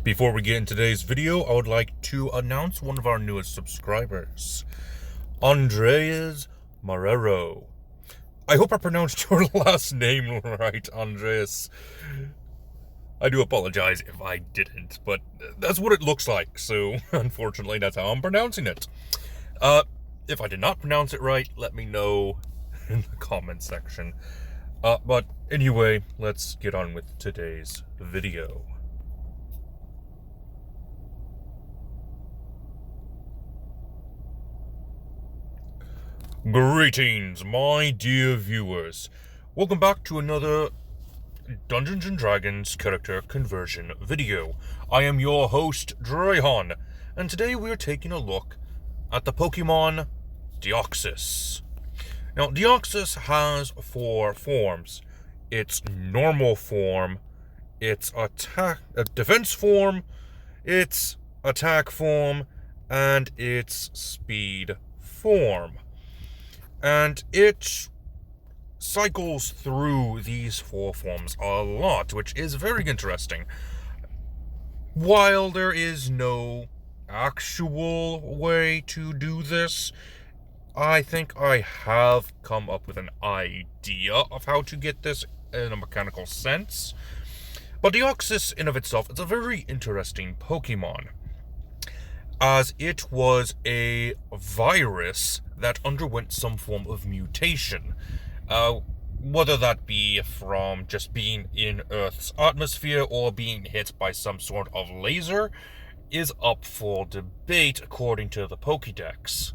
Before we get into today's video, I would like to announce one of our newest subscribers, Andreas Marrero. I hope I pronounced your last name right, Andreas. I do apologize if I didn't, but that's what it looks like, so unfortunately that's how I'm pronouncing it. If I did not pronounce it right, let me know in the comment section. But anyway, let's get on with today's video. Greetings, my dear viewers. Welcome back to another Dungeons & Dragons character conversion video. I am your host, Drayhan, and today we are taking a look at the Pokemon Deoxys. Now, Deoxys has 4 forms. Its normal form, its defense form, its attack form, and its speed form. And it cycles through these 4 forms a lot, which is very interesting. While there is no actual way to do this, I think I have come up with an idea of how to get this in a mechanical sense. But Deoxys in of itself is a very interesting Pokemon, as it was a virus that underwent some form of mutation. Whether that be from just being in Earth's atmosphere or being hit by some sort of laser is up for debate according to the Pokédex.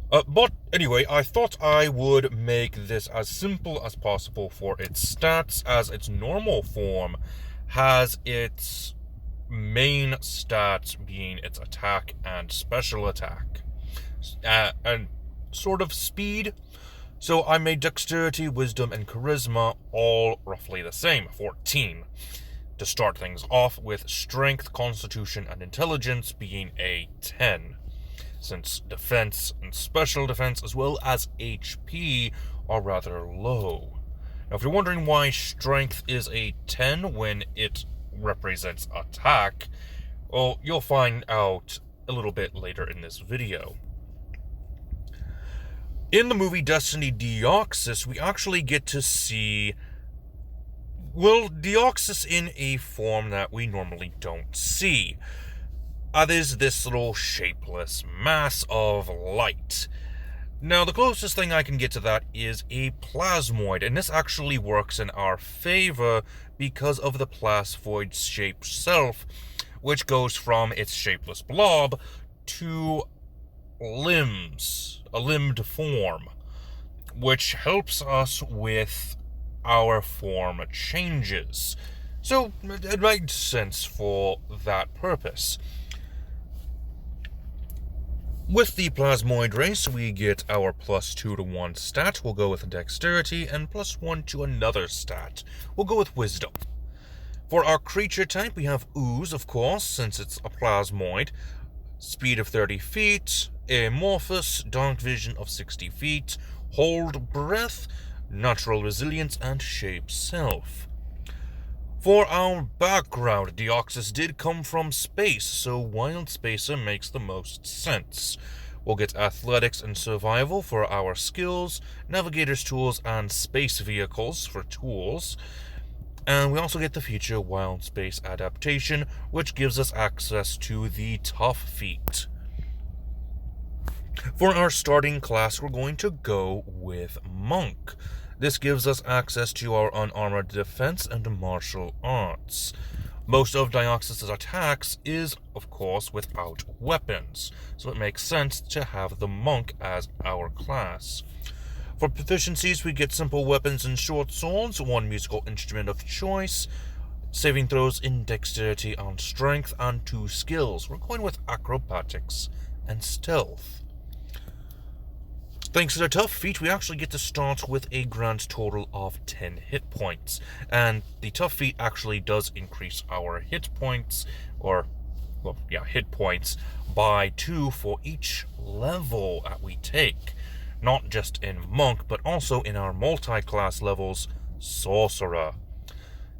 But anyway, I thought I would make this as simple as possible for its stats, as its normal form has its main stats being its attack and special attack, and sort of speed. So I made dexterity, wisdom, and charisma all roughly the same, 14. To start things off with strength, constitution, and intelligence being a 10, since defense and special defense as well as HP are rather low. Now if you're wondering why strength is a 10 when it represents attack, well, you'll find out a little bit later in this video. In the movie Destiny Deoxys, we actually get to see, well, Deoxys in a form that we normally don't see. That is this little shapeless mass of light. Now, the closest thing I can get to that is a plasmoid, and this actually works in our favor because of the plasmoid's shaped self, which goes from its shapeless blob to limbs, a limbed form, which helps us with our form changes. So it makes sense for that purpose. With the plasmoid race, we get our +2 to 1 stat. We'll go with dexterity, and +1 to another stat. We'll go with wisdom. For our creature type, we have ooze, of course, since it's a plasmoid. Speed of 30 feet, amorphous, dark vision of 60 feet, hold breath, natural resilience, and shape self. For our background, Deoxys did come from space, so Wild Spacer makes the most sense. We'll get athletics and survival for our skills, navigator's tools, and space vehicles for tools. And we also get the feature Wild Space Adaptation, which gives us access to the Tough feat. For our starting class, we're going to go with Monk. This gives us access to our unarmored defense and martial arts. Most of Deoxys' attacks is, of course, without weapons, so it makes sense to have the Monk as our class. For proficiencies, we get simple weapons and short swords, 1 musical instrument of choice, saving throws in dexterity and strength, and 2 skills. We're going with acrobatics and stealth. Thanks to the Tough feat, we actually get to start with a grand total of 10 hit points. And the Tough feat actually does increase our hit points, hit points by 2 for each level that we take. Not just in Monk, but also in our multi-class levels, Sorcerer.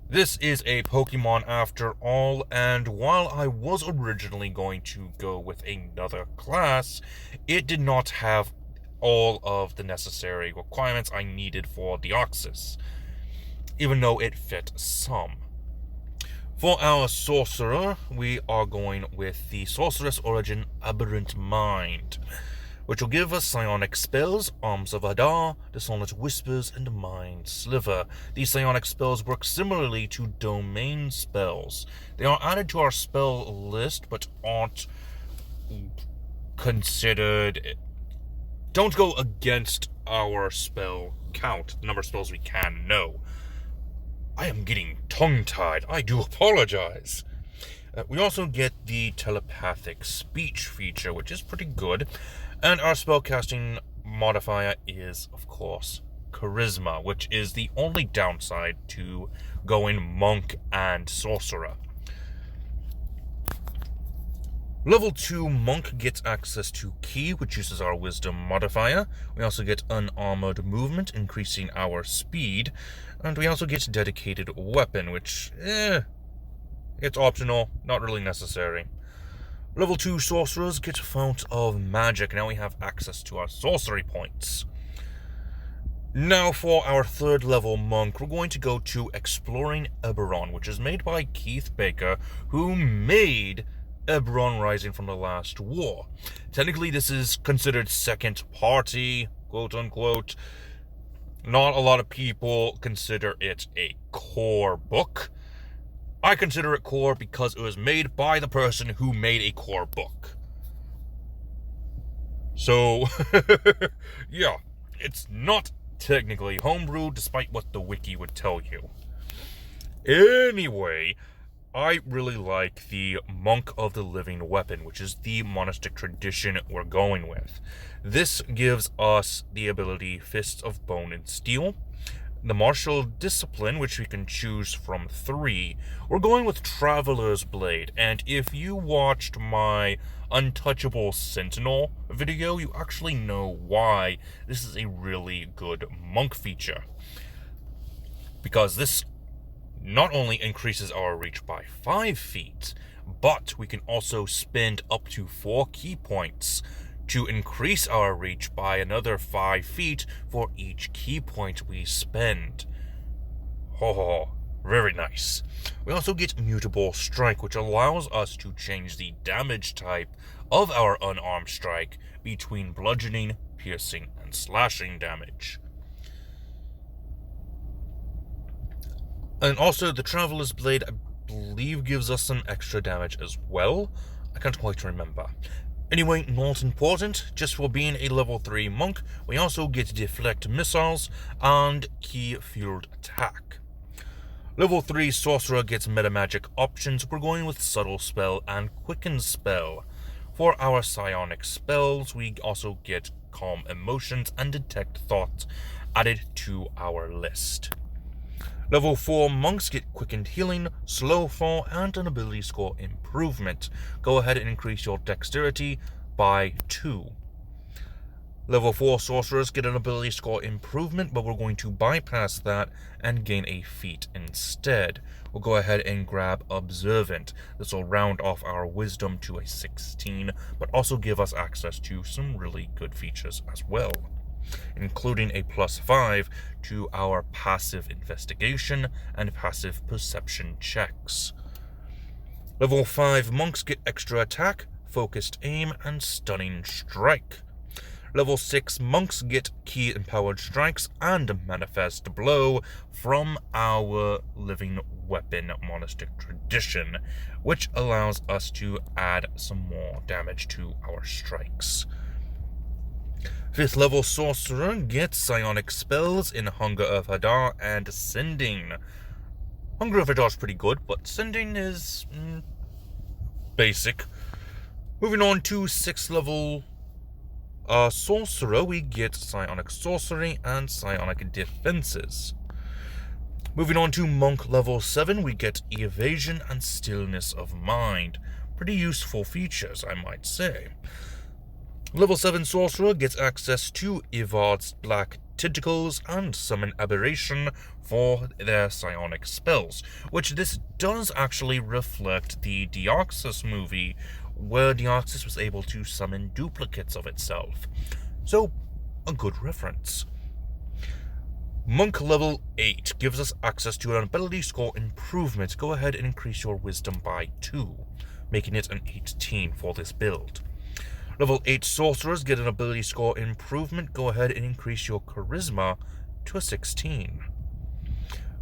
This is a Pokemon after all, and while I was originally going to go with another class, it did not have all of the necessary requirements I needed for Deoxys, even though it fit some. For our Sorcerer, we are going with the Sorceress Origin Aberrant Mind, which will give us Psionic Spells, Arms of Hadar, Dissonant Whispers, and Mind Sliver. These Psionic Spells work similarly to Domain Spells. They are added to our spell list, but aren't considered... don't go against our spell count, the number of spells we can know. I am getting tongue-tied. I do apologize. We also get the telepathic speech feature, which is pretty good. And our spellcasting modifier is, of course, Charisma, which is the only downside to going Monk and Sorcerer. Level 2 Monk gets access to Ki, which uses our Wisdom modifier. We also get Unarmored Movement, increasing our speed. And we also get Dedicated Weapon, which, it's optional, not really necessary. Level 2 Sorcerers get Fount of Magic. Now we have access to our sorcery points. Now for our 3rd level Monk, we're going to go to Exploring Eberron, which is made by Keith Baker, who made Eberron Rising from the Last War. Technically, this is considered second party, quote-unquote. Not a lot of people consider it a core book. I consider it core because it was made by the person who made a core book. So, yeah, it's not technically homebrew, despite what the wiki would tell you. Anyway, I really like the Monk of the Living Weapon, which is the monastic tradition we're going with. This gives us the ability Fists of Bone and Steel, the Martial Discipline, which we can choose from 3. We're going with Traveler's Blade, and if you watched my Untouchable Sentinel video, you actually know why this is a really good monk feature. Because this not only increases our reach by 5 feet, but we can also spend up to 4 key points to increase our reach by another 5 feet for each key point we spend. Oh, very nice. We also get Mutable Strike, which allows us to change the damage type of our unarmed strike between bludgeoning, piercing, and slashing damage. And also, the Traveler's Blade, I believe, gives us some extra damage as well. I can't quite remember. Anyway, not important. Just for being a level 3 monk, we also get Deflect Missiles and Key Fueled Attack. Level 3 Sorcerer gets Meta Magic options. We're going with Subtle Spell and Quicken Spell. For our Psionic Spells, we also get Calm Emotions and Detect Thoughts added to our list. Level 4 Monks get Quickened Healing, Slow Fall, and an Ability Score Improvement. Go ahead and increase your Dexterity by 2. Level 4 Sorcerers get an Ability Score Improvement, but we're going to bypass that and gain a feat instead. We'll go ahead and grab Observant. This will round off our Wisdom to a 16, but also give us access to some really good features as well, including a +5 to our passive investigation and passive perception checks. Level 5 Monks get extra attack, focused aim, and stunning strike. Level 6 Monks get key empowered strikes and manifest blow from our living weapon monastic tradition, which allows us to add some more damage to our strikes. 5th level Sorcerer gets Psionic Spells in Hunger of Hadar and Sending. Hunger of Hadar is pretty good, but Sending is basic. Moving on to 6th level Sorcerer, we get Psionic Sorcery and Psionic Defenses. Moving on to Monk level 7, we get Evasion and Stillness of Mind. Pretty useful features, I might say. Level 7 Sorcerer gets access to Evard's Black Tentacles and Summon Aberration for their psionic spells, which this does actually reflect the Deoxys movie, where Deoxys was able to summon duplicates of itself. So, a good reference. Monk level 8 gives us access to an ability score improvement. Go ahead and increase your wisdom by 2, making it an 18 for this build. Level 8 Sorcerers get an ability score improvement. Go ahead and increase your Charisma to a 16.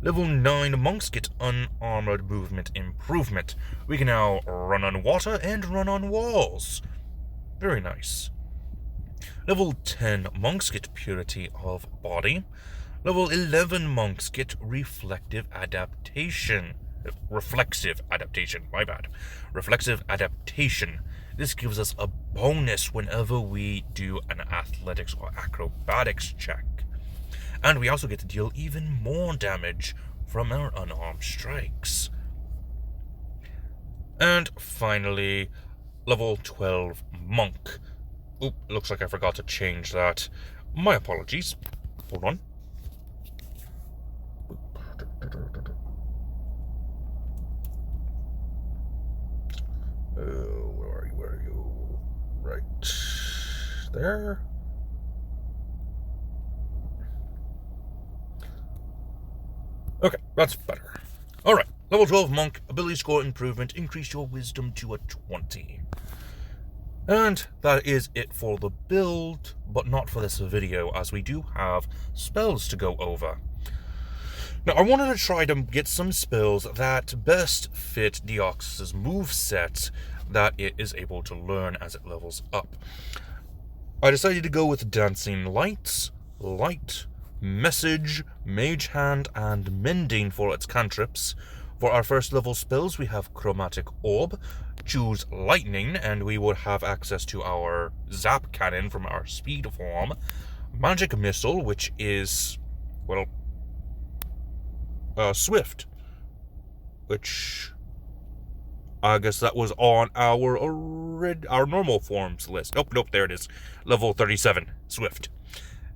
Level 9 Monks get unarmored movement improvement. We can now run on water and run on walls. Very nice. Level 10 Monks get Purity of Body. Level 11 Monks get Reflexive Adaptation, my bad. Reflexive Adaptation. This gives us a bonus whenever we do an athletics or acrobatics check. And we also get to deal even more damage from our unarmed strikes. And finally, level 12 Monk. Oop, looks like I forgot to change that. My apologies. Hold on. Where are you? Right there. Okay, that's better. Alright, level 12 Monk, ability score improvement, increase your wisdom to a 20. And that is it for the build, but not for this video, as we do have spells to go over. Now, I wanted to try to get some spells that best fit Deoxys' moveset that it is able to learn as it levels up. I decided to go with Dancing Lights, Light, Message, Mage Hand, and Mending for its cantrips. For our first level spells, we have Chromatic Orb, choose Lightning, and we would have access to our Zap Cannon from our Speed form, Magic Missile, which is, well, Swift, which I guess that was on our normal forms list. Nope, there it is. Level 37, Swift.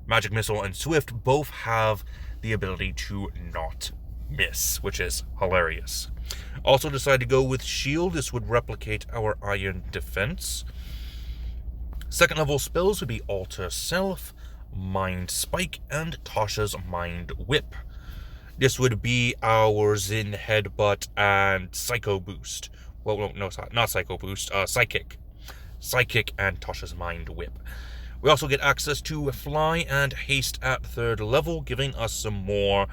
Magic Missile and Swift both have the ability to not miss, which is hilarious. Also decided to go with Shield. This would replicate our Iron Defense. Second level spells would be Alter Self, Mind Spike, and Tasha's Mind Whip. This would be our Zen Headbutt and Psycho Boost. Well, no, not Psycho Boost, Psychic. Psychic and Tasha's Mind Whip. We also get access to Fly and Haste at 3rd level, giving us some more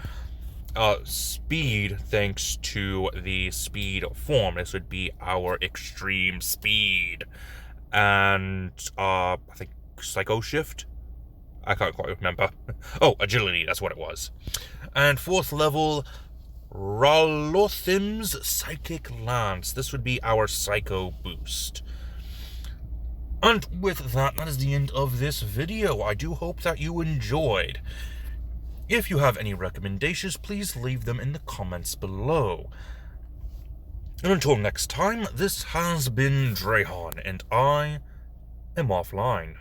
speed thanks to the Speed form. This would be our Extreme Speed. And, I think Psycho Shift? I can't quite remember. Oh, Agility, that's what it was. And 4th level, Ralothim's Psychic Lance. This would be our Psycho Boost. And with that, that is the end of this video. I do hope that you enjoyed. If you have any recommendations, please leave them in the comments below. And until next time, this has been Drayhan, and I am offline.